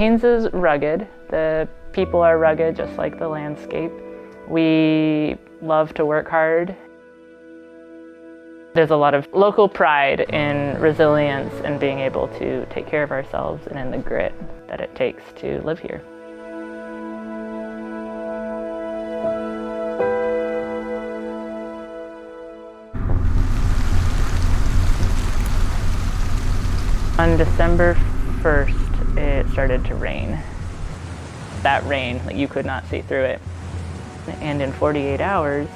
Haines is rugged. The people are rugged, just like the landscape. We love to work hard. There's a lot of local pride in resilience and being able to take care of ourselves and in the grit that it takes to live here. On December 1st, it started to rain. That rain, like, you could not see through it. And in 48 hours,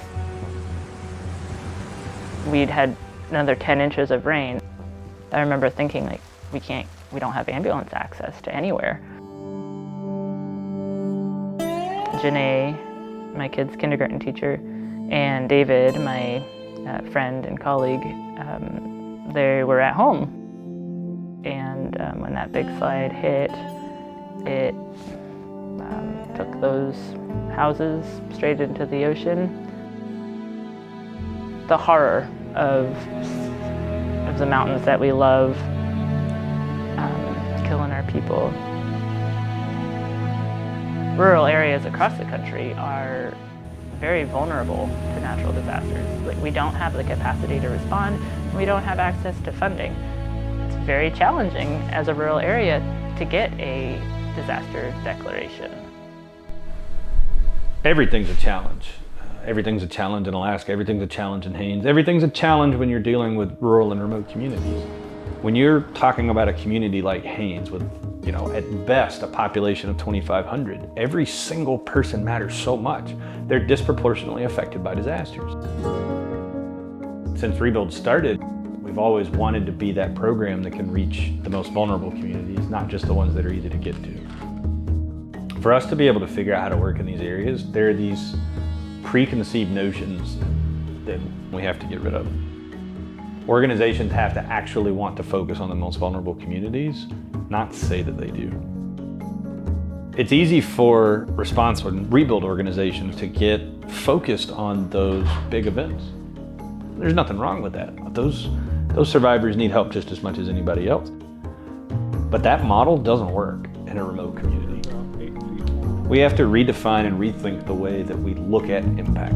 we'd had another 10 inches of rain. I remember thinking, like, we don't have ambulance access to anywhere. Janae, my kid's kindergarten teacher, and David, my friend and colleague, they were at home. And when that big slide hit, it took those houses straight into the ocean. The horror of the mountains that we love killing our people. Rural areas across the country are very vulnerable to natural disasters. Like, we don't have the capacity to respond, and we don't have access to funding. It's very challenging as a rural area to get a disaster declaration. Everything's a challenge. Everything's a challenge in Alaska, everything's a challenge in Haines, everything's a challenge when you're dealing with rural and remote communities. When you're talking about a community like Haines with, at best a population of 2,500, every single person matters so much. They're disproportionately affected by disasters. Since Rebuild started, we've always wanted to be that program that can reach the most vulnerable communities, not just the ones that are easy to get to. For us to be able to figure out how to work in these areas, there are these preconceived notions that we have to get rid of. Organizations have to actually want to focus on the most vulnerable communities, not say that they do. It's easy for response and rebuild organizations to get focused on those big events. There's nothing wrong with that. Those survivors need help just as much as anybody else. But that model doesn't work in a remote community. We have to redefine and rethink the way that we look at impact.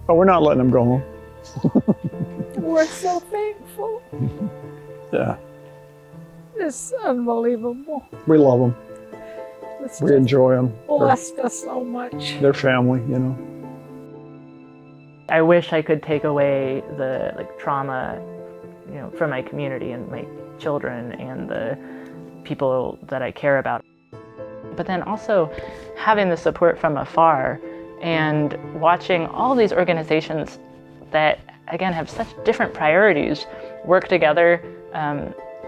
But we're not letting them go home. We're so thankful. Yeah. It's unbelievable. We love them. It's We just enjoy them. blessed us so much. They're family, I wish I could take away the trauma, from my community and my children and the people that I care about. But then also having the support from afar and watching all these organizations that, again, have such different priorities work together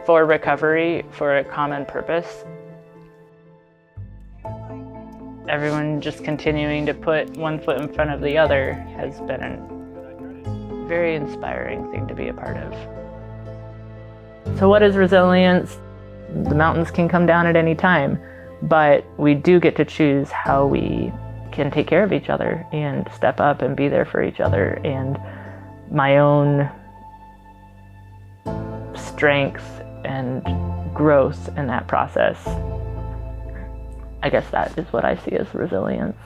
for recovery, for a common purpose. Everyone just continuing to put one foot in front of the other has been a very inspiring thing to be a part of. So what is resilience? The mountains can come down at any time, but we do get to choose how we can take care of each other and step up and be there for each other. And my own strength and growth in that process, I guess that is what I see as resilience.